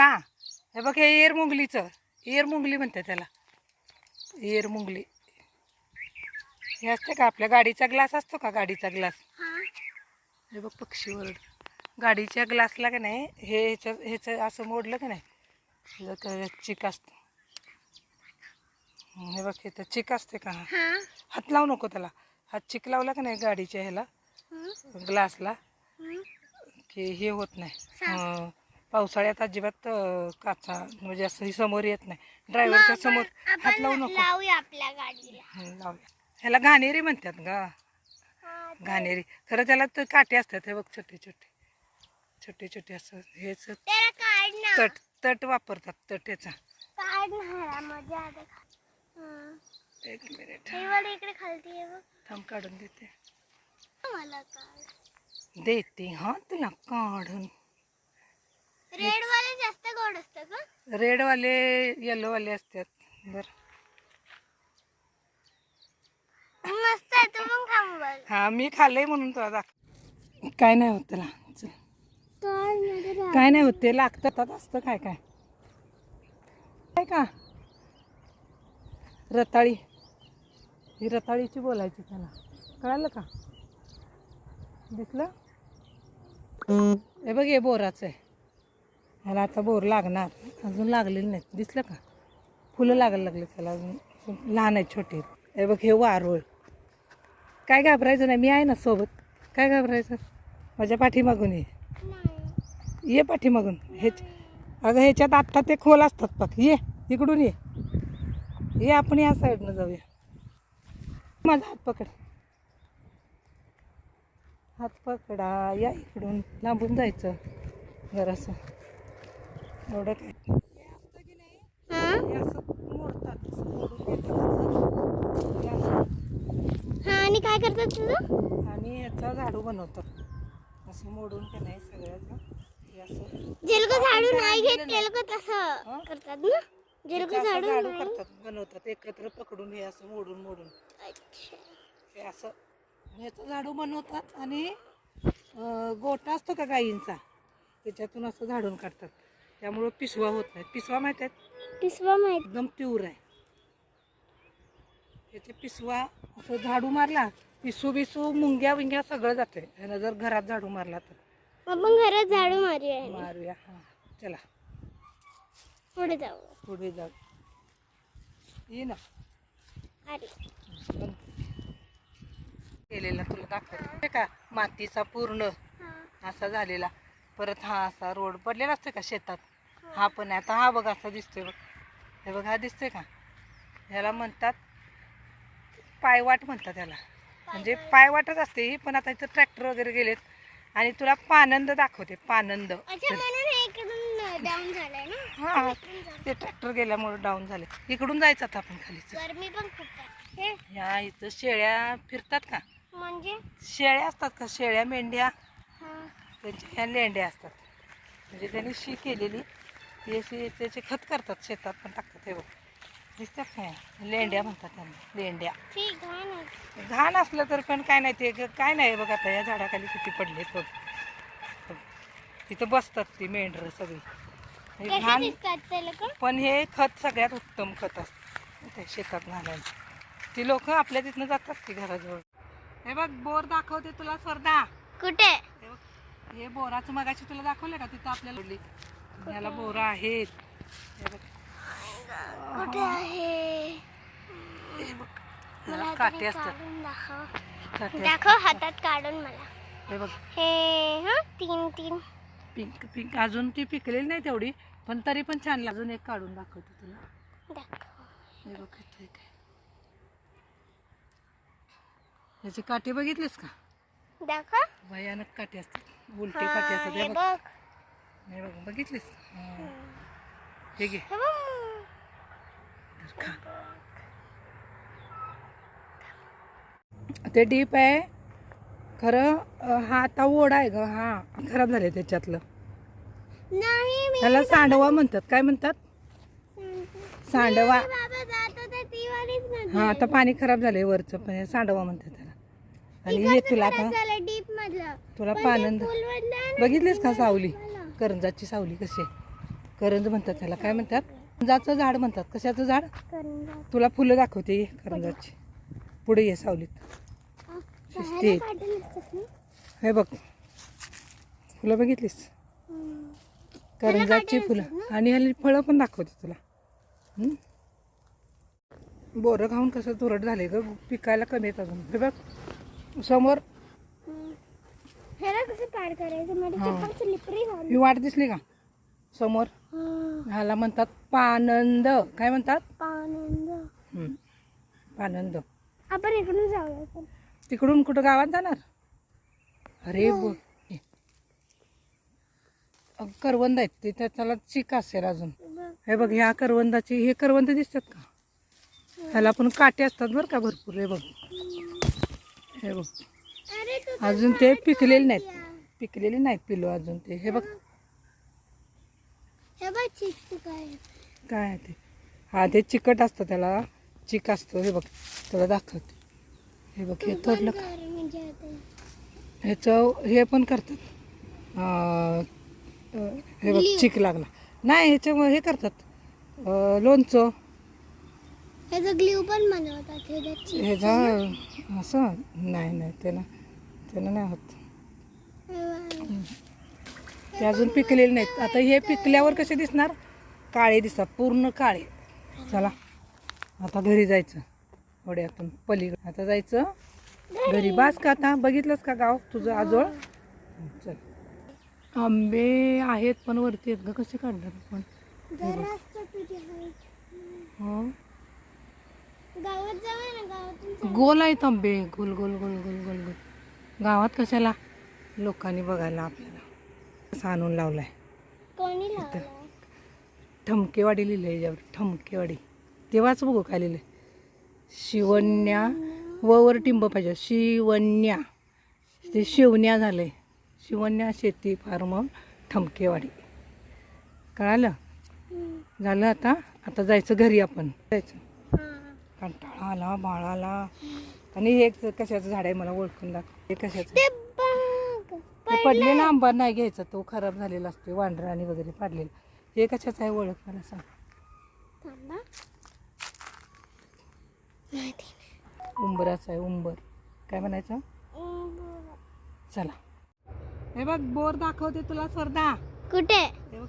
स्वर्धा, हे बघ हे एअर मुंगलीचं, एअर मुंगली म्हणते त्याला, एअर मुंगली. हे असते का आपल्या गाडीचा ग्लास असतो का, गाडीचा ग्लास, हे बघ पक्षी वरड. गाडीच्या ग्लासला का नाही हे ह्याचं असं मोडलं का नाही चिक असतो. हे बघ हे तर चिक असते का, हात लावू नको त्याला. हात चिक लावला का नाही गाडीच्या ह्याला ग्लासला की हे होत नाही. पावसाळ्यात अजिबात काचा म्हणजे असं समोर येत नाही. ड्रायव्हरच्या समोर हात लावू नको. आपल्या गाडीला लावूया. ह्याला घाणेरी म्हणतात का, घाणेरी. खरं त्याला तर काटे असतात. हे बघ छोटे छोटे छोटे छोटे असं हेच तट तट वापरतात. तटेचा एक मिनिट इकडे खालती आहे बघ. थांब काढून देते. मला काढ देते हा तुला काढून. रेड वाले जास्त गोड असतं का? रेड वाले येलो वाले असतात. बर मस्त आहे. तू पण खा बघ. हा मी खाल्लंय म्हणून तुला दाख. काय नाही होत त्याला. चल काय नाही होत. ते लागतात असतं काय काय काय का रताळी. ही रताळीची बोलायची त्याला. कळालं का? दिसलं? हे बघ हे बोराचं आहे. ह्याला आता बोर लागणार. अजून लागलेली नाहीत. दिसलं का? फुलं लागायला लागले त्याला. अजून लहान आहेत छोटे. हे बघ हे वारूळ. काय घाबरायचं नाही. मी आहे ना सोबत. काय घाबरायचं? माझ्या पाठीमागून ये पाठीमागून. अगं ह्याच्यात आत्ता ते खोल असतात बघ. ये इकडून ये आपण या साईडनं जाऊया. माझा हात पकड. हात पकडा. या इकडून लांबून जायचं जरासं. एवढं काय असतं की नाही. हे असं मोडतात. मोडून घेतात. आणि काय करतात तुझं? आणि याचा झाडू बनवतात. असं मोडून का नाही सगळ्याचं हे असं. जे लोक झाडू नाही घेत ते लोक तसं करतात ना. जे लोक झाडू करतात बनवतात एकत्र पकडून हे असं मोडून मोडून हे असं ह्याचं झाडू बनवतात. आणि गोटा असतो का गाईंचा त्याच्यातून असं झाडून काढतात. त्यामुळं पिसवा होत नाही. पिसवा माहित आहे? पिसवा माहित. एकदम प्युअर आहे याचे. पिसवा असं झाडू मारला पिसू बिसू मुंग्या विंग्या सगळं जाते. ह्यानं जर घरात झाडू मारला तर. आपण घरात झाडू मारूया. हां चला पुढे जाऊ. पुढे जाऊ. ये ना. केलेला तुला दाखवते का मातीचा पूर्ण असा झालेला. परत हा असा रोड पडलेला असतो का शेतात. हा पण आता हा बघ असा दिसतोय बघ. हे बघ हा दिसतोय का. ह्याला म्हणतात पायवाट म्हणतात ह्याला. म्हणजे पायवाटच असते ही. पण आता इथं ट्रॅक्टर वगैरे गेलेत. आणि तुला पानंद दाखवते. पानंद. हा ते ट्रॅक्टर गेल्यामुळे डाऊन झाले. इकडून जायचं आता आपण खाली. गरमी पण खूप आहे. ह्या इथं शेळ्या फिरतात का. म्हणजे शेळ्या असतात का. शेळ्या मेंढ्या त्यांच्या ह्या लेंड्या असतात. म्हणजे त्यांनी शी केलेली ती अशी त्याचे खत करतात. शेतात पण टाकतात. हे बघ दिसतात काय. लेंड्या म्हणतात त्यांना. लेंड्या. घाण असलं तर पण काय नाही. ते काय नाही बघ. आता या झाडाखाली किती पडले बघ. तिथं बसतात ती मेंढरं सगळी. घाण पण हे खत सगळ्यात उत्तम खत असतं ते शेतात घालायचं. ती लोक आपल्या तिथनं जातात की घराजवळ. हे बघ बोर दाखवते तुला स्वर्धा. कुठे? हे बोराचं मगाशी तुला दाखवलं का तिथं आपल्याला. ह्याला बोर आहेत. हे बघ कुठे आहे? हे बघ काटे असतात. दाखव हातात काढून मला. हे बघ हे तीन तीन पिंक पिंक. अजून ती पिकलेली नाही तेवढी पण तरी पण छान. अजून एक काढून दाखवते तुला. हे बघ इथे काय याचे काटे बघितलेस का. दाखव. भयानक काटे असतात. उलटे काटे असतात. हे बघ. हे बघ बघितलेस. हे घे. ते डीप आहे खरं. हा आता ओढा आहे ग. हा खराब झाले त्याच्यातलं. त्याला सांडवा म्हणतात. काय म्हणतात. सांडवा. हा आता पाणी खराब झालंय वरचं पण सांडवा म्हणतात त्याला. आणि हे तुला आता तुला पानंद बघितलेस का सावली. करंजाची सावली कशी करंज म्हणतात त्याला. काय म्हणतात? करंजाचं झाड म्हणतात. कशाचं झाड? करंजा. तुला फुलं दाखवते ये करंजाची. पुढे ये सावलीत. शिस्तीत. काढून असतात ना? हे बघ फुलं बघितलीस? करंजाची फुलं आणि ह्याला फळं पण दाखवते तुला. बोरं खाऊन कसं तुरट झाले ग, पिकायला कमी येत अजून. हे बघ समोर ह्याला कसं पार करायचं? माझी चप्पल स्लिपरी झाली. ही वाट दिसली का समोर? ह्याला म्हणतात पानंद. काय म्हणतात? आनंद. पानंद. आपण इकडून जाऊया पण. तिकडून कुठं गावात जाणार? अरे करवंद आहेत ते, त्याला चिक असेल अजून. हे बघ ह्या करवंदाची, हे करवंद दिसतात का? ह्याला पण काटे असतात बरं का भरपूर. हे बघ हे बघ अरे तू अजून ते पिकलेले नाहीत पिलो अजून ते. हे बघ हे बघ चिकचं काय काय आहे ते. हा ते चिकट असतं, त्याला चिक असतो. हे बघ तुला दाखवते. हे बघ हे तोडलं का? म्हणजे आता ह्याचं हे पण करतात. हे बघ चिक लागला नाही, ह्याच्यामुळे हे करतात लोणचं. ह्याचं ग्ल्यू पण बनवतात. ह्याचा असं नाही त्यानं नाही होत. ते अजून पिकलेले नाहीत. आता हे पिकल्यावर कसे दिसणार? काळे दिसतात, पूर्ण काळे. चला आता घरी जायचं. वड्यातून पलीकडे आता जायचं घरी. बास का आता? बघितलंस का गाव तुझं आजोळ? चल. आंबे आहेत पण वरती आहेत ग, कसे काढणार आपण? हो गावात जाऊया ना. गावातून गोल आहेत आंबे, गोल गोल गोल गोल गोल गोल. गावात कशाला? लोकांनी बघायला आपल्याला. असं आणून लावलाय. कोणी लावला? ठमकेवाडी लिहिलंय याच्यावर, ठमकेवाडी. तेव्हाच बघू काय लिहिलंय. शिवण्या वर टिंब पाहिजे. शिवण्या, ते शिवण्या झालंय. शिवण्या शेती फार्म ठमकेवाडी. कळालं? झालं. आता जायचं घरी. आपण जायचं. कंटाळा आला बाळाला. आणि हे कशाचं झाड आहे मला ओळखून दाखव. हे कशाचं? ते पडलेला आंबा नाही घ्यायचा, तो खराब झालेला असतो. वांढराणी वगैरे पाडलेला. हे कशाचं आहे ओळख मला सांग. उंबराचं आहे. उंबर काय म्हणायचं? चला. हे बघ बोर दाखवते तुला स्पर्धा. कुठे? हे बघ,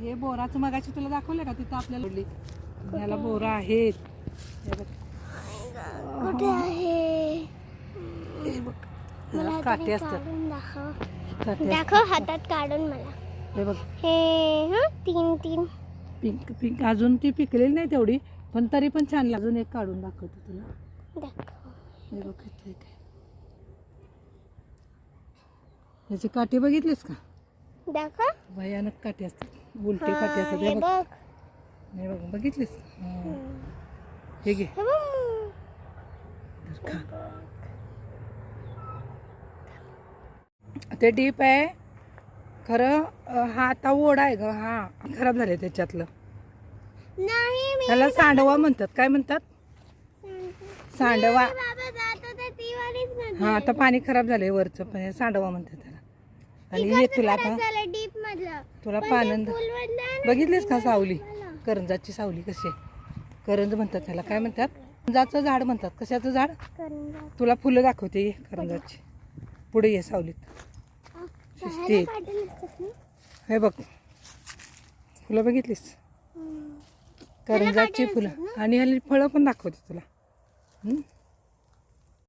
हे बोराचं मगाशी तुला दाखवलं का तिथं आपल्याला? ह्याला बोरं आहेत. हे बघ कुठे आहे? हे बघ ह्याला काटे असतात. दाखव हातात काढून मला. हे बघ हे तीन पिंक पिंक अजून ती पिकलेली नाही तेवढी, पण तरी पण छान. अजून एक काढून दाखवते तुला. दाखव. हे बघ इथे काय, ह्याचे काटे बघितलेस का? दाखव. भयानक काटे असतात, उलटे काटे असतात. हे बघ, हे बघ बघितलेस? हे घे खा. ते डीप आहे खरं. हा आता ओढा आहे ग, हा खराब झाले त्याच्यातलं. नाही त्याला सांडवा म्हणतात. काय म्हणतात? सांडवा. हा आता पाणी खराब झालंय वरचं, पण सांडवा म्हणतात त्याला. आणि हे तुला आता डीप मधलं तुला पानंद बघितलीस का? सावली, करंजाची सावली कशी आहे. करंज म्हणतात त्याला. काय म्हणतात? करंजाचं झाड म्हणतात. कशाचं झाड? तुला फुलं दाखवते ये करंजाची. पुढे ये सावलीत. शिस्तीत. हे बघ फुलं बघितलीस? करंजाची फुलं आणि ह्याला फळं पण दाखवते तुला.